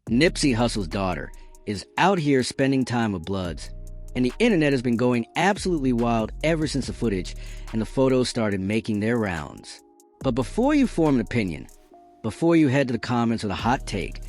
Nipsey Hussle's daughter is out here spending time with Bloods, and the internet has been going absolutely wild ever since the footage and the photos started making their rounds. But before you form an opinion, before you head to the comments with a hot take,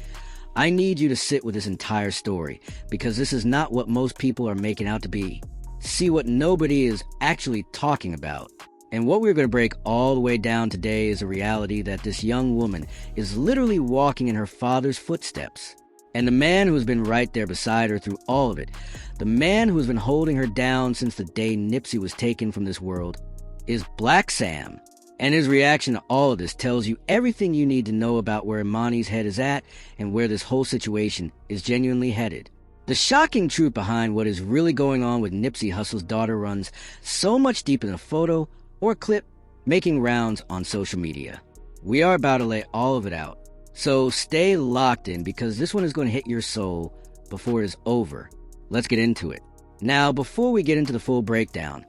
I need you to sit with this entire story, because this is not what most people are making out to be. See what nobody is actually talking about. And what we're going to break all the way down today is a reality that this young woman is literally walking in her father's footsteps. And the man who's been right there beside her through all of it, the man who's been holding her down since the day Nipsey was taken from this world, is Black Sam. And his reaction to all of this tells you everything you need to know about where Imani's head is at and where this whole situation is genuinely headed. The shocking truth behind what is really going on with Nipsey Hussle's daughter runs so much deeper than a photo or clip making rounds on social media. We are about to lay all of it out. So stay locked in, because this one is going to hit your soul before it is over. Let's get into it. Now, before we get into the full breakdown,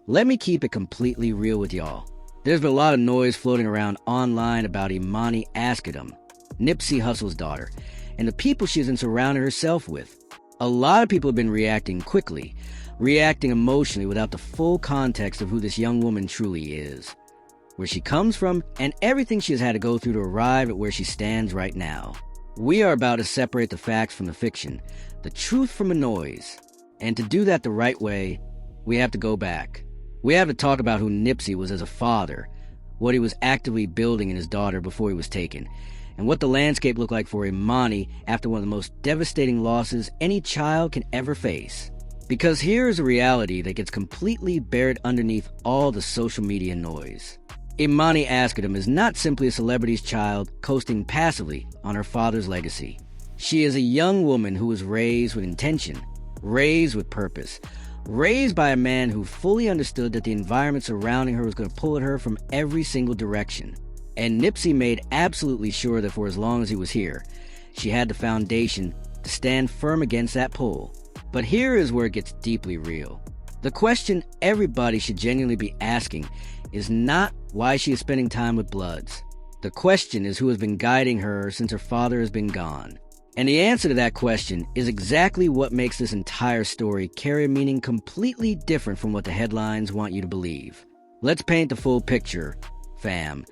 let me keep it completely real with y'all. There's been a lot of noise floating around online about Imani Asghedom, Nipsey Hussle's daughter, and the people she's been surrounding herself with. A lot of people have been reacting quickly, reacting emotionally without the full context of who this young woman truly is, where she comes from, and everything she has had to go through to arrive at where she stands right now. We are about to separate the facts from the fiction, the truth from the noise. And to do that the right way, we have to go back. We have to talk about who Nipsey was as a father, what he was actively building in his daughter before he was taken, and what the landscape looked like for Imani after one of the most devastating losses any child can ever face. Because here is a reality that gets completely buried underneath all the social media noise. Imani Asghedom is not simply a celebrity's child coasting passively on her father's legacy. She is a young woman who was raised with intention, raised with purpose, raised by a man who fully understood that the environment surrounding her was going to pull at her from every single direction. And Nipsey made absolutely sure that for as long as he was here, she had the foundation to stand firm against that pull. But here is where it gets deeply real. The question everybody should genuinely be asking is not why she is spending time with Bloods. The question is who has been guiding her since her father has been gone. And the answer to that question is exactly what makes this entire story carry a meaning completely different from what the headlines want you to believe. Let's paint the full picture, fam,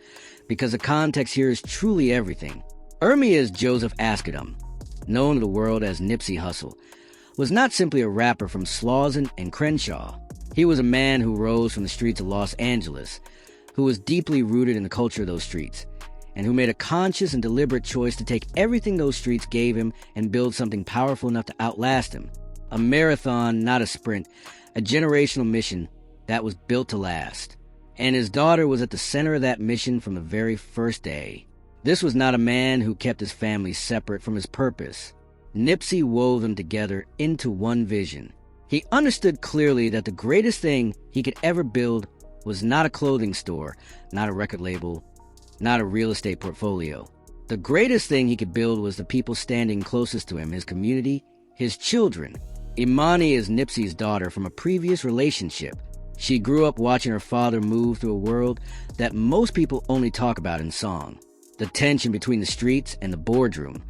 because the context here is truly everything. Ermias Asghedom, known to the world as Nipsey Hussle, was not simply a rapper from Slauson and Crenshaw. He was a man who rose from the streets of Los Angeles, who was deeply rooted in the culture of those streets, and who made a conscious and deliberate choice to take everything those streets gave him and build something powerful enough to outlast him. A marathon, not a sprint, a generational mission that was built to last. And his daughter was at the center of that mission from the very first day. This was not a man who kept his family separate from his purpose. Nipsey wove them together into one vision. He understood clearly that the greatest thing he could ever build was not a clothing store, not a record label, not a real estate portfolio. The greatest thing he could build was the people standing closest to him, his community, his children. Imani is Nipsey's daughter from a previous relationship. She grew up watching her father move through a world that most people only talk about in song. The tension between the streets and the boardroom,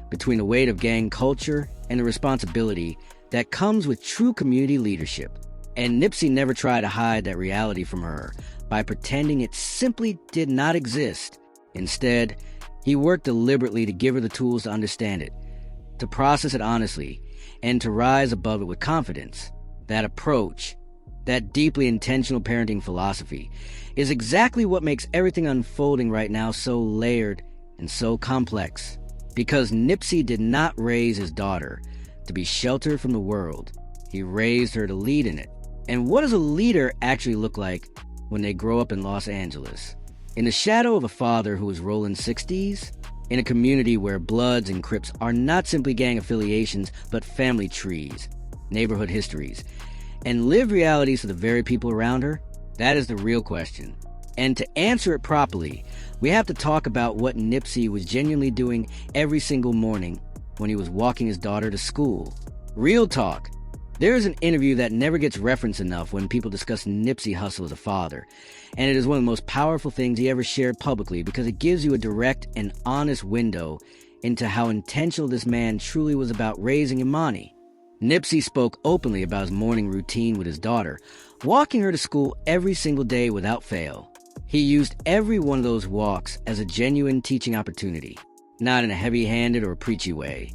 between the weight of gang culture and the responsibility that comes with true community leadership. And Nipsey never tried to hide that reality from her by pretending it simply did not exist. Instead, he worked deliberately to give her the tools to understand it, to process it honestly, and to rise above it with confidence. That approach, that deeply intentional parenting philosophy, is exactly what makes everything unfolding right now so layered and so complex. Because Nipsey did not raise his daughter to be sheltered from the world. He raised her to lead in it. And what does a leader actually look like when they grow up in Los Angeles? In the shadow of a father who is rolling 60s, in a community where Bloods and Crips are not simply gang affiliations, but family trees, neighborhood histories, and lived realities to the very people around her? That is the real question. And to answer it properly, we have to talk about what Nipsey was genuinely doing every single morning when he was walking his daughter to school. Real talk. There is an interview that never gets referenced enough when people discuss Nipsey Hussle as a father, and it is one of the most powerful things he ever shared publicly because it gives you a direct and honest window into how intentional this man truly was about raising Imani. Nipsey spoke openly about his morning routine with his daughter, walking her to school every single day without fail. He used every one of those walks as a genuine teaching opportunity, not in a heavy-handed or preachy way,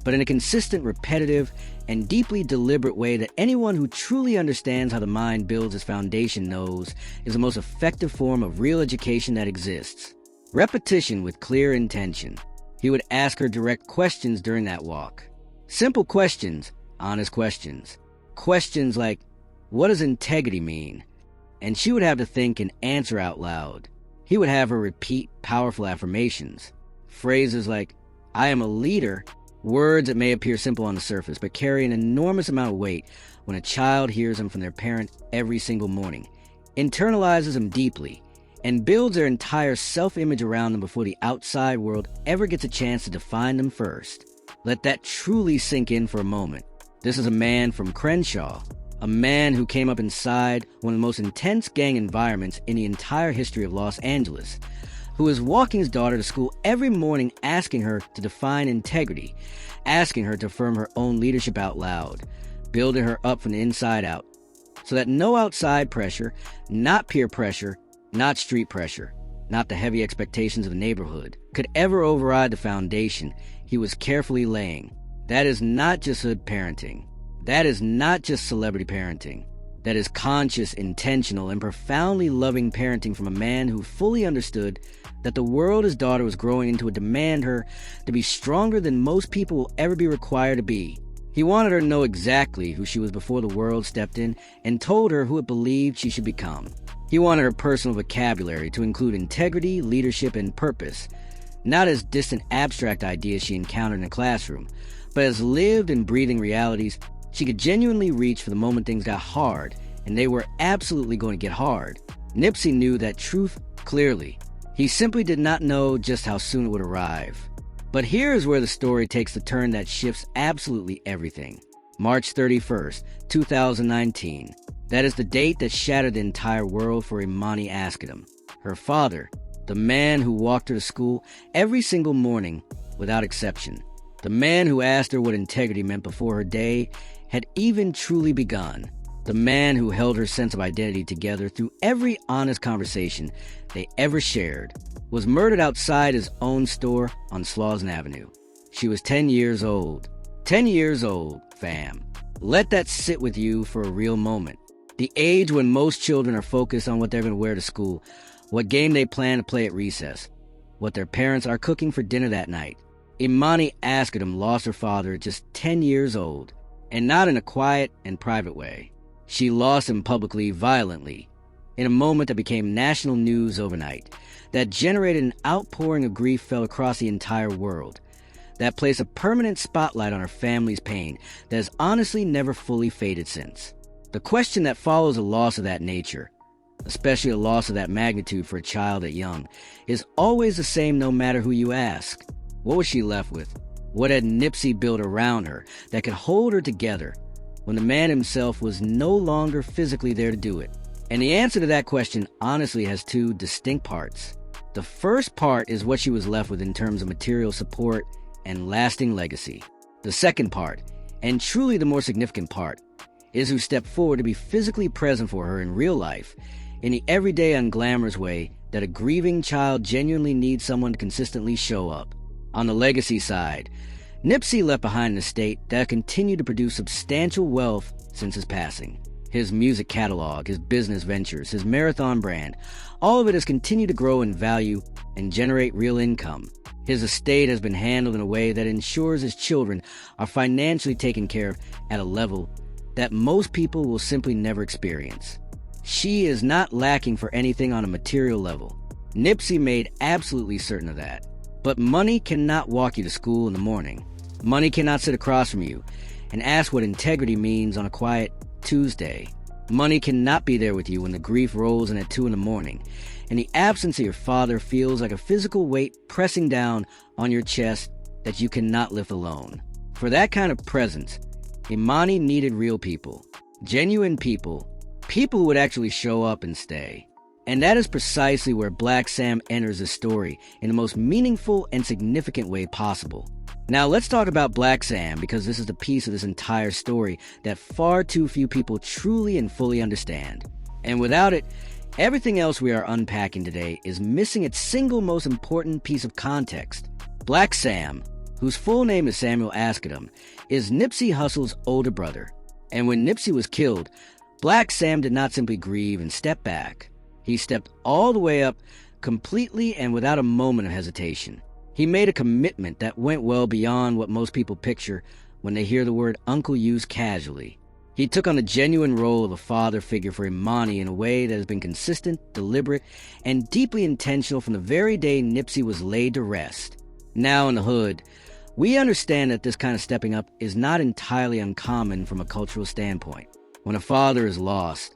but in a consistent, repetitive, and deeply deliberate way that anyone who truly understands how the mind builds its foundation knows is the most effective form of real education that exists. Repetition with clear intention. He would ask her direct questions during that walk. Simple questions, honest questions. Questions like, what does integrity mean? And she would have to think and answer out loud. He would have her repeat powerful affirmations. Phrases like, I am a leader. Words that may appear simple on the surface, but carry an enormous amount of weight when a child hears them from their parent every single morning, internalizes them deeply, and builds their entire self-image around them before the outside world ever gets a chance to define them first. Let that truly sink in for a moment. This is a man from Crenshaw, a man who came up inside one of the most intense gang environments in the entire history of Los Angeles, who is walking his daughter to school every morning asking her to define integrity, asking her to affirm her own leadership out loud, building her up from the inside out, so that no outside pressure, not peer pressure, not street pressure, not the heavy expectations of the neighborhood, could ever override the foundation he was carefully laying. That is not just hood parenting. That is not just celebrity parenting. That is conscious, intentional, and profoundly loving parenting from a man who fully understood that the world his daughter was growing into would demand her to be stronger than most people will ever be required to be. He wanted her to know exactly who she was before the world stepped in and told her who it believed she should become. He wanted her personal vocabulary to include integrity, leadership, and purpose, not as distant abstract ideas she encountered in a classroom, but as lived and breathing realities she could genuinely reach for the moment things got hard, and they were absolutely going to get hard. Nipsey knew that truth clearly. He simply did not know just how soon it would arrive. But here is where the story takes the turn that shifts absolutely everything. March 31st, 2019. That is the date that shattered the entire world for Imani Asghedom. Her father, the man who walked her to school every single morning without exception. The man who asked her what integrity meant before her day had even truly begun. The man who held her sense of identity together through every honest conversation they ever shared was murdered outside his own store on Slauson Avenue. She was 10 years old. 10 years old, fam. Let that sit with you for a real moment. The age when most children are focused on what they're going to wear to school, what game they plan to play at recess, what their parents are cooking for dinner that night. Imani Asghedom lost her father at just 10 years old, and not in a quiet and private way. She lost him publicly, violently, in a moment that became national news overnight, that generated an outpouring of grief felt across the entire world, that placed a permanent spotlight on her family's pain that has honestly never fully faded since. The question that follows a loss of that nature, especially a loss of that magnitude for a child that young, is always the same no matter who you ask. What was she left with? What had Nipsey built around her that could hold her together when the man himself was no longer physically there to do it? And the answer to that question honestly has two distinct parts. The first part is what she was left with in terms of material support and lasting legacy. The second part, and truly the more significant part, is who stepped forward to be physically present for her in real life, in the everyday unglamorous way that a grieving child genuinely needs someone to consistently show up. On the legacy side, Nipsey left behind an estate that continued to produce substantial wealth since his passing. His music catalog, his business ventures, his marathon brand, all of it has continued to grow in value and generate real income. His estate has been handled in a way that ensures his children are financially taken care of at a level that most people will simply never experience. She is not lacking for anything on a material level. Nipsey made absolutely certain of that. But money cannot walk you to school in the morning. Money cannot sit across from you and ask what integrity means on a quiet Tuesday. Money cannot be there with you when the grief rolls in at 2 in the morning and the absence of your father feels like a physical weight pressing down on your chest that you cannot lift alone. For that kind of presence, Imani needed real people, genuine people, people who would actually show up and stay. And that is precisely where Black Sam enters the story in the most meaningful and significant way possible. Now let's talk about Black Sam, because this is the piece of this entire story that far too few people truly and fully understand. And without it, everything else we are unpacking today is missing its single most important piece of context. Black Sam, whose full name is Samuel Asghedom, is Nipsey Hussle's older brother. And when Nipsey was killed, Black Sam did not simply grieve and step back. He stepped all the way up, completely and without a moment of hesitation. He made a commitment that went well beyond what most people picture when they hear the word uncle used casually. He took on the genuine role of a father figure for Imani in a way that has been consistent, deliberate, and deeply intentional from the very day Nipsey was laid to rest. Now in the hood, we understand that this kind of stepping up is not entirely uncommon from a cultural standpoint. When a father is lost,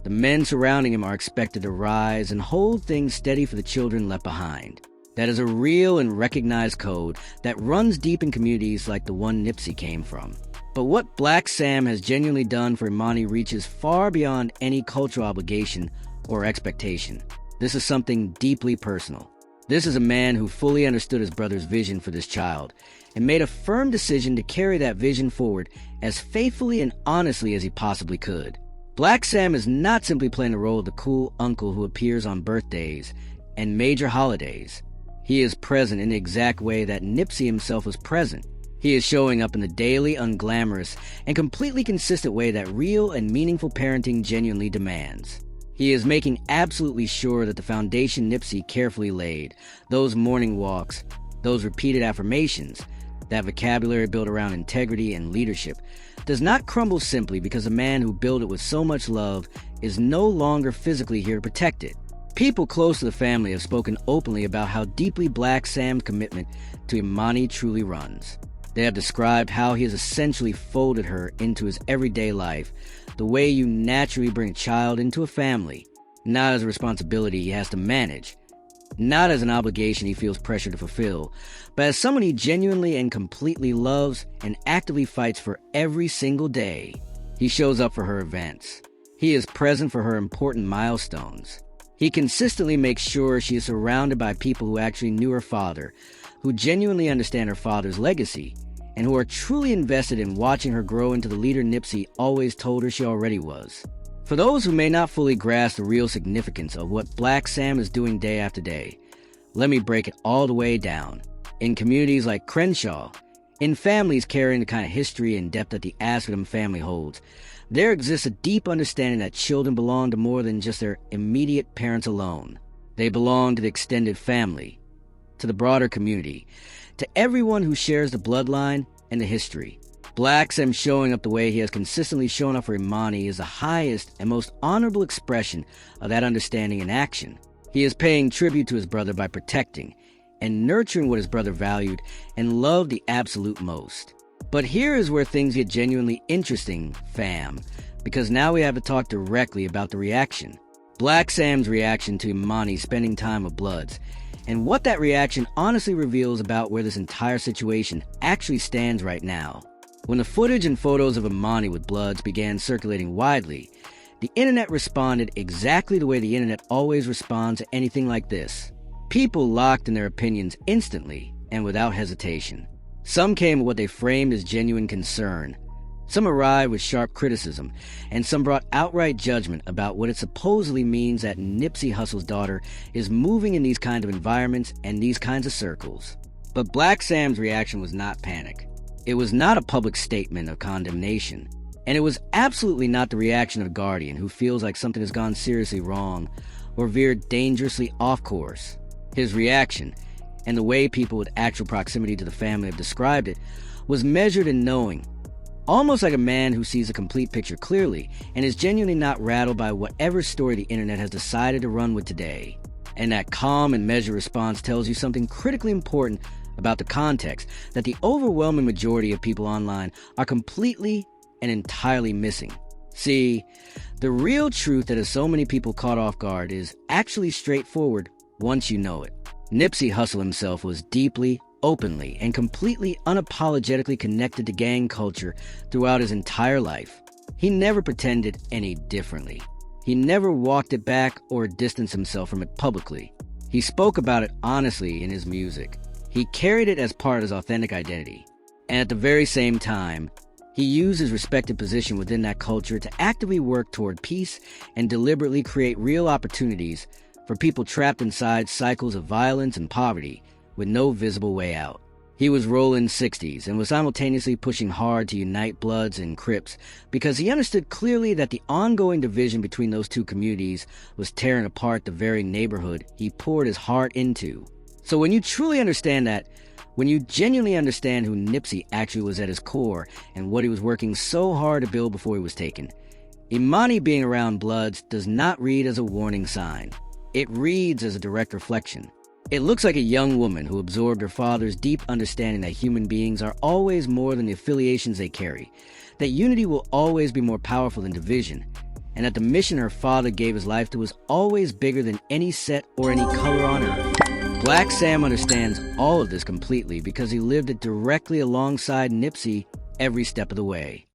the men surrounding him are expected to rise and hold things steady for the children left behind. That is a real and recognized code that runs deep in communities like the one Nipsey came from. But what Black Sam has genuinely done for Imani reaches far beyond any cultural obligation or expectation. This is something deeply personal. This is a man who fully understood his brother's vision for this child and made a firm decision to carry that vision forward as faithfully and honestly as he possibly could. Black Sam is not simply playing the role of the cool uncle who appears on birthdays and major holidays. He is present in the exact way that Nipsey himself was present. He is showing up in the daily, unglamorous, and completely consistent way that real and meaningful parenting genuinely demands. He is making absolutely sure that the foundation Nipsey carefully laid, those morning walks, those repeated affirmations, that vocabulary built around integrity and leadership, does not crumble simply because the man who built it with so much love is no longer physically here to protect it. People close to the family have spoken openly about how deeply Black Sam's commitment to Imani truly runs. They have described how he has essentially folded her into his everyday life, the way you naturally bring a child into a family, not as a responsibility he has to manage, not as an obligation he feels pressure to fulfill, but as someone he genuinely and completely loves and actively fights for every single day. He shows up for her events. He is present for her important milestones. He consistently makes sure she is surrounded by people who actually knew her father, who genuinely understand her father's legacy, and who are truly invested in watching her grow into the leader Nipsey always told her she already was. For those who may not fully grasp the real significance of what Black Sam is doing day after day, let me break it all the way down. In communities like Crenshaw, in families carrying the kind of history and depth that the Asghedom family holds, there exists a deep understanding that children belong to more than just their immediate parents alone. They belong to the extended family, to the broader community, to everyone who shares the bloodline and the history. Black Sam showing up the way he has consistently shown up for Imani is the highest and most honorable expression of that understanding in action. He is paying tribute to his brother by protecting and nurturing what his brother valued and loved the absolute most. But here is where things get genuinely interesting, fam, because now we have to talk directly about the reaction. Black Sam's reaction to Imani spending time with Bloods, and what that reaction honestly reveals about where this entire situation actually stands right now. When the footage and photos of Imani with Bloods began circulating widely, the internet responded exactly the way the internet always responds to anything like this. People locked in their opinions instantly and without hesitation. Some came with what they framed as genuine concern. Some arrived with sharp criticism, and some brought outright judgment about what it supposedly means that Nipsey Hussle's daughter is moving in these kinds of environments and these kinds of circles. But Black Sam's reaction was not panic. It was not a public statement of condemnation. And it was absolutely not the reaction of a guardian who feels like something has gone seriously wrong or veered dangerously off course. His reaction, and the way people with actual proximity to the family have described it, was measured and knowing, almost like a man who sees a complete picture clearly and is genuinely not rattled by whatever story the internet has decided to run with today. And that calm and measured response tells you something critically important about the context that the overwhelming majority of people online are completely and entirely missing. See, the real truth that has so many people caught off guard is actually straightforward once you know it. Nipsey Hussle himself was deeply, openly, and completely unapologetically connected to gang culture throughout his entire life. He never pretended any differently. He never walked it back or distanced himself from it publicly. He spoke about it honestly in his music. He carried it as part of his authentic identity. And at the very same time, he used his respected position within that culture to actively work toward peace and deliberately create real opportunities for people trapped inside cycles of violence and poverty with no visible way out. He was rolling 60s and was simultaneously pushing hard to unite Bloods and Crips because he understood clearly that the ongoing division between those two communities was tearing apart the very neighborhood he poured his heart into. So when you truly understand that, when you genuinely understand who Nipsey actually was at his core and what he was working so hard to build before he was taken, Imani being around Bloods does not read as a warning sign. It reads as a direct reflection. It looks like a young woman who absorbed her father's deep understanding that human beings are always more than the affiliations they carry, that unity will always be more powerful than division, and that the mission her father gave his life to was always bigger than any set or any color on earth. Black Sam understands all of this completely because he lived it directly alongside Nipsey every step of the way.